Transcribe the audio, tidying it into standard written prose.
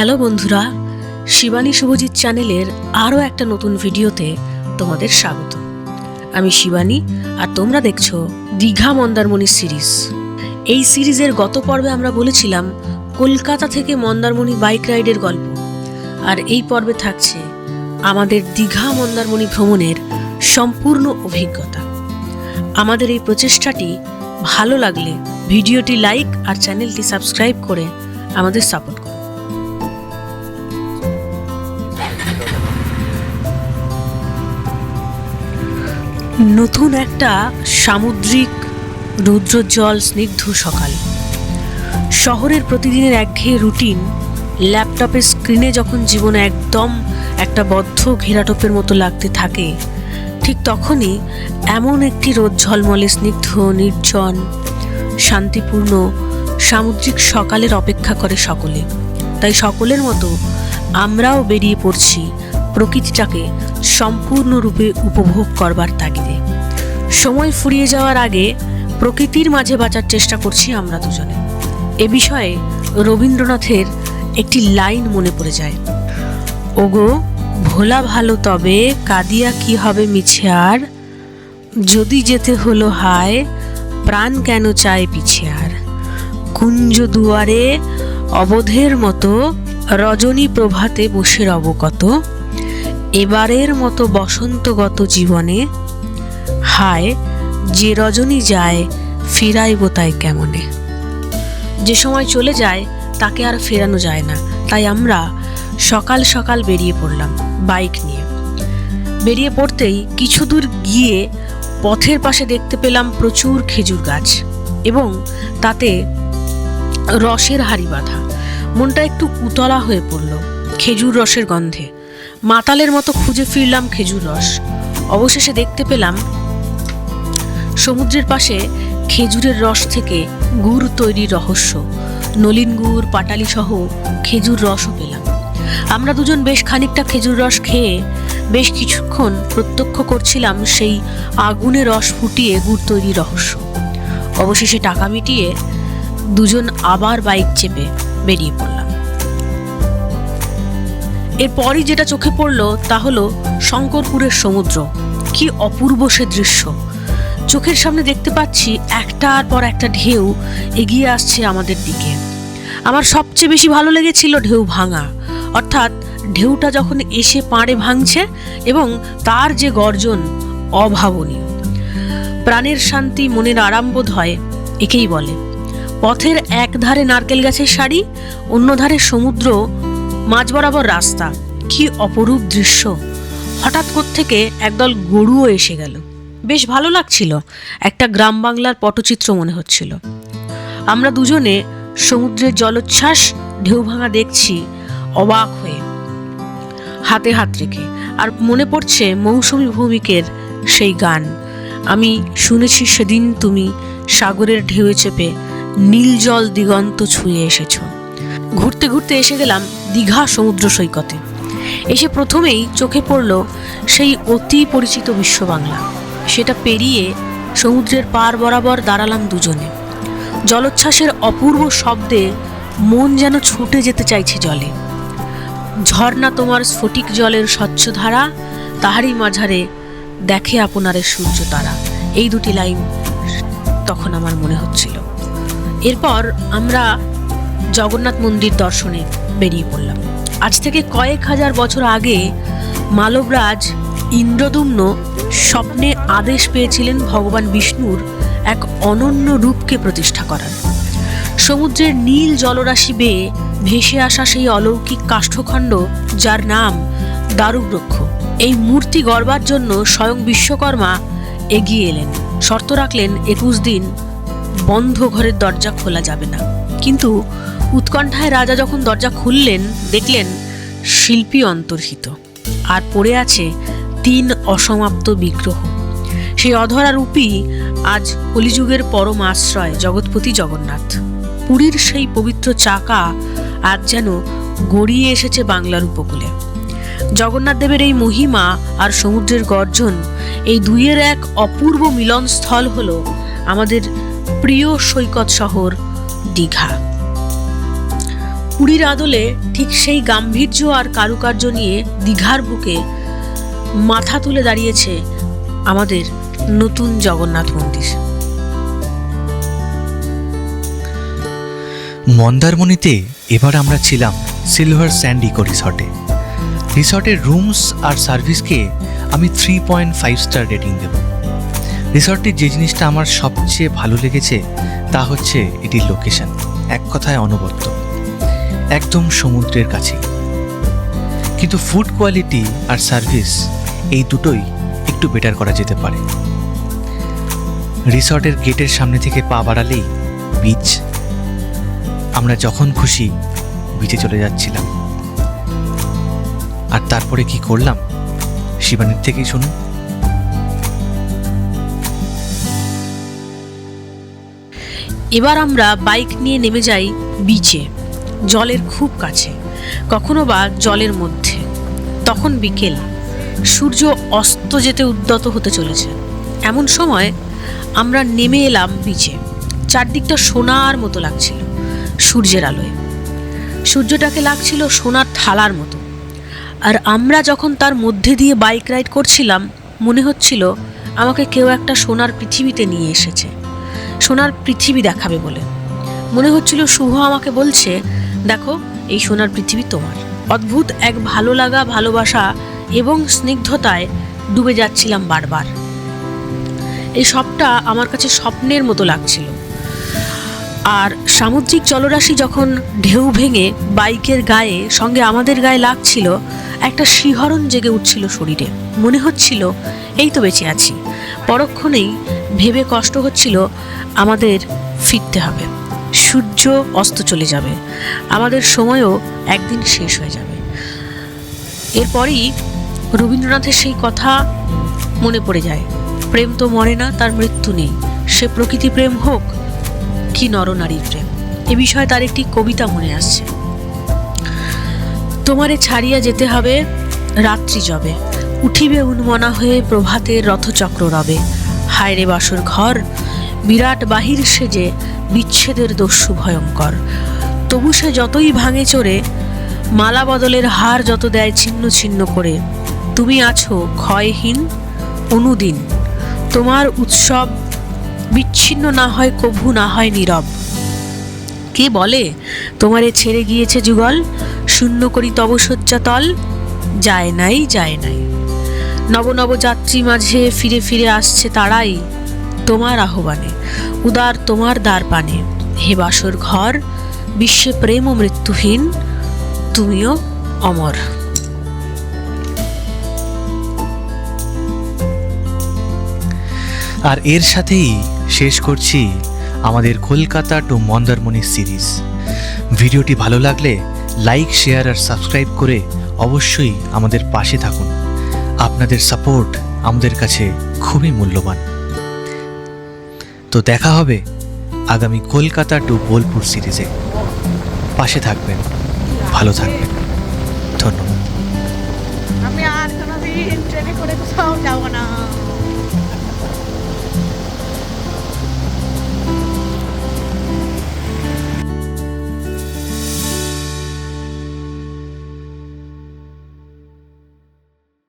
Hello বন্ধুরা, শিবানী শুভজিৎ চ্যানেলের আরও একটা নতুন ভিডিওতে তোমাদের স্বাগত। আমি শিবানী আর তোমরা দেখছো দীঘা মন্দারমণি সিরিজ। এই সিরিজের গত পর্বে আমরা বলেছিলাম কলকাতা থেকে মন্দারমণি বাইক রাইডের গল্প, আর এই পর্বে থাকছে আমাদের দীঘা মন্দারমণি ভ্রমণের সম্পূর্ণ অভিজ্ঞতা। আমাদের এই প্রচেষ্টাটি ভালো লাগলে ভিডিওটি লাইক আর চ্যানেলটি সাবস্ক্রাইব করে আমাদের সাপোর্ট করুন। নতুন একটা সামুদ্রিক রৌদ্রোজ্জ্বল স্নিগ্ধ সকাল। শহরের প্রতিদিনের একঘেয়ে রুটিন ল্যাপটপের স্ক্রিনে যখন জীবনে একদম একটা বদ্ধ ঘেরাটোপের মতো লাগতে থাকে, ঠিক তখনই এমন একটি রোদ ঝলমলে স্নিগ্ধ, নির্জন, শান্তিপূর্ণ সামুদ্রিক সকালের অপেক্ষা করে সকলে। তাই সকলের মতো আমরাও বেরিয়ে পড়ছি প্রকৃতিটাকে সম্পূর্ণরূপে উপভোগ করবার তাগিদে। সময় ফুরিয়ে যাওয়ার আগে প্রকৃতির মাঝে বাঁচার চেষ্টা করছি আমরা দুজনে। এ বিষয়ে রবীন্দ্রনাথের একটি লাইন মনে পড়ে যায়, ওগো ভোলা ভালো তবে কাঁদিয়া কি হবে মিছে আর, যদি যেতে হলো হায় প্রাণ কেন চায় পিছে আর, কুঞ্জ দুয়ারে অবধের মতো রজনী প্রভাতে বসে রব কত, এবারের মতো বসন্তগত জীবনে হায় যে রজনী যায় ফিরাইব তাই কেমনে। যে সময় চলে যায় তাকে আর ফেরানো যায় না, তাই আমরা সকাল সকাল বেরিয়ে পড়লাম বাইক নিয়ে। বেরিয়ে পড়তেই কিছু দূর গিয়ে পথের পাশে দেখতে পেলাম প্রচুর খেজুর গাছ এবং তাতে রসের হাঁড়ি বাঁধা। মনটা একটু উতলা হয়ে পড়ল খেজুর রসের গন্ধে। মাতালের মতো খুঁজে ফিরলাম খেজুর রস। অবশেষে দেখতে পেলাম সমুদ্রের পাশে খেজুরের রস থেকে গুড় তৈরির রহস্য। নলিন গুড়, পাটালি সহ খেজুর রসও পেলাম। আমরা দুজন বেশ খানিকটা খেজুর রস খেয়ে বেশ কিছুক্ষণ প্রত্যক্ষ করছিলাম সেই আগুনে রস ফুটিয়ে গুড় তৈরির রহস্য। অবশেষে টাকা মিটিয়ে দুজন আবার বাইক চেপে বেরিয়ে পড়লাম। এরপরই যেটা চোখে পড়লো তা হলো শঙ্করপুরের সমুদ্র। কি অপূর্ব সে দৃশ্য! চোখের সামনে দেখতে পাচ্ছি একটার পর একটা ঢেউ এগিয়ে আসছে আমাদের দিকে। আমার সবচেয়ে বেশি ভালো লেগেছিল ঢেউ ভাঙা, অর্থাৎ ঢেউটা যখন এসে পাড়ে ভাঙছে এবং তার যে গর্জন অভাবনীয়। প্রাণের শান্তি, মনের আরাম বোধ হয়, একেই বলে। পথের এক ধারে নারকেল গাছের সারি, অন্য ধারে সমুদ্র, মাঝ বরাবর রাস্তা। কি অপরূপ দৃশ্য! হঠাৎ কোত্থেকে একদল গরুও এসে গেল। বেশ ভালো লাগছিল, একটা গ্রাম বাংলার পটচিত্র মনে হচ্ছিল। আমরা দুজনে সমুদ্রের জলোচ্ছ্বাস, ঢেউ ভাঙা দেখছি অবাক হয়ে, হাতে হাত রেখে। আর মনে পড়ছে মৌসুমী ভৌমিকের সেই গান, আমি শুনেছি সেদিন তুমি সাগরের ঢেউয়ে চেপে নীল জল দিগন্ত ছুঁয়ে এসেছ। ঘুরতে ঘুরতে এসে গেলাম দীঘা সমুদ্র সৈকতে। এসে প্রথমেই চোখে পড়ল সেই অতি পরিচিত বিশ্ব বাংলা। সেটা পেরিয়ে সমুদ্রের পার বরাবর দাঁড়ালাম দুজনে। জলোচ্ছ্বাসের অপূর্ব শব্দে মন যেন ছুটে যেতে চাইছে জলে। ঝর্ণা তোমার স্ফটিক জলের স্বচ্ছ ধারা, তাহারই মাঝারে দেখে আপনারে সূর্য তারা। এই দুটি লাইন তখন আমার মনে হচ্ছিল। এরপর আমরা জগন্নাথ মন্দির দর্শনে বেরিয়ে পড়লাম। আজ থেকে কয়েক হাজার বছর আগে মালবরাজ ইন্দ্রদুম্ন স্বপ্নে আদেশ পেয়েছিলেন ভগবান বিষ্ণুর এক অনন্য রূপকে প্রতিষ্ঠা করার। সমুদ্রের নীল জলরাশি বেয়ে ভেসে আসা সেই অলৌকিক কাষ্ঠখণ্ড, যার নাম দারুবৃক্ষ, এই মূর্তি গড়বার জন্য স্বয়ং বিশ্বকর্মা এগিয়ে এলেন। শর্ত রাখলেন 21 দিন বন্ধ ঘরের দরজা খোলা যাবে না। কিন্তু উৎকণ্ঠায় রাজা যখন দরজা খুললেন, দেখলেন শিল্পী অন্তর্হিত, আর পড়ে আছে 3 অসমাপ্ত বিগ্রহ। সেই অধরা রূপী আজ কলিযুগের পরম আশ্রয় জগৎপতি জগন্নাথ। পুরীর সেই পবিত্র চাকা আজ যেন গড়িয়ে এসেছে বাংলার উপকূলে। জগন্নাথ দেবের এই মহিমা আর সমুদ্রের গর্জন, এই দুইয়ের এক অপূর্ব মিলনস্থল হলো আমাদের প্রিয় সৈকত শহর দীঘা। কুড়ির আদলে ঠিক সেই গাম্ভীর্য আর কারুকার্য নিয়ে দীঘার বুকে মাথা তুলে দাঁড়িয়েছে আমাদের নতুন জগন্নাথ মন্দির। মন্দারমণিতে এবার আমরা ছিলাম সিলভার স্যান্ড ইকো রিসর্টে। রিসর্টের রুমস আর সার্ভিসকে আমি 3.5 স্টার রেটিং দেব। রিসর্টের যে জিনিসটা আমার সবচেয়ে ভালো লেগেছে তা হচ্ছে এটির লোকেশন, এক কথায় অনবদ্য, একদম সমুদ্রের কাছে। কিন্তু ফুড কোয়ালিটি আর সার্ভিস এই দুটোই একটু বেটার করা যেতে পারে। রিসর্টের গেটের সামনে থেকে পা বাড়ালেই বিচ। আমরা যখন খুশি বিচে চলে যাচ্ছিলাম। আর তারপরে কি করলাম শিবানীর থেকেই শুনুন। এবার আমরা বাইক নিয়ে নেমে যাই বিচে, জলের খুব কাছে, কখনো বা জলের মধ্যে। তখন বিকেল, সূর্য অস্ত যেতে উদ্যত হতে চলেছে। এমন সময় আমরা নেমে এলাম বিচে। চারদিকটা সোনার মতো লাগছিল সূর্যের আলোয়। সূর্যটাকে লাগছিল সোনার থালার মতো। আর আমরা যখন তার মধ্যে দিয়ে বাইক রাইড করছিলাম, মনে হচ্ছিল আমাকে কেউ একটা সোনার পৃথিবীতে নিয়ে এসেছে, সোনার পৃথিবী দেখাবে বলে। মনে হচ্ছিল শুভ আমাকে বলছে, দেখো এই সোনার পৃথিবী তোমার। অদ্ভুত এক ভালো লাগা, ভালোবাসা এবং স্নিগ্ধতায় ডুবে যাচ্ছিলাম বারবার। এই সবটা আমার কাছে স্বপ্নের মতো লাগছিল। আর সামুদ্রিক জলরাশি যখন ঢেউ ভেঙে বাইকের গায়ে সঙ্গে আমাদের গায়ে লাগছিল, একটা শিহরণ জেগে উঠছিল শরীরে। মনে হচ্ছিল এই তো বেঁচে আছি। পরক্ষণেই ভেবে কষ্ট হচ্ছিল আমাদের ফিরতে হবে, সূর্য অস্ত চলে যাবে, আমাদের সময়ও একদিন শেষ হয়ে যাবে। এরপরই রবীন্দ্রনাথের সেই কথা মনে পড়ে যায়, প্রেম তো মরে না, তার মৃত্যু নেই, সে প্রকৃতি প্রেম হোক কি নরনারীর প্রেম। এ বিষয়ে তার একটি কবিতা মনে আসছে। তোমারে ছাড়িয়া যেতে হবে রাত্রি যবে, উঠিবে উন্মনা হয়ে প্রভাতের রথচক্র রবে। হায় রে বাসর ঘর, বিরাট বাহির সেজে বিচ্ছেদের দস্যু ভয়ঙ্কর। তবু সে যতই ভাঙে চড়ে, মালা বদলের হার যত দেয় ছিন্ন ছিন্ন করে। তুমি আছো ক্ষয়হীন অনুদিন, তোমার উৎসব বিচ্ছিন্ন না হয় কভু, না হয় নীরব। কে বলে তোমারে ছেড়ে গিয়েছে যুগল, শূন্য করি তব শয্যাতল। যায় নাই যায় নাই, নব নব যাত্রী মাঝে ফিরে ফিরে আসছে তারাই তোমার আহ্বানে, উদার তোমার দ্বার পানে। হে বাসর ঘর, বিশ্বে প্রেম ও মৃত্যুহীন, তুমিও অমর। আর এর সাথেই শেষ করছি আমাদের কলকাতা টু মন্দারমণি সিরিজ। ভিডিওটি ভালো লাগলে লাইক, শেয়ার আর সাবস্ক্রাইব করে অবশ্যই আমাদের পাশে থাকুন। আপনাদের সাপোর্ট আমাদের কাছে খুবই মূল্যবান। তো দেখা হবে আগামী কলকাতা টু বোলপুর সিরিজে। পাশে থাকবেন, ভালো থাকবেন, ধন্যবাদ। আমি আর কোনোদিন ট্রেনে করে কোথাও যাব না।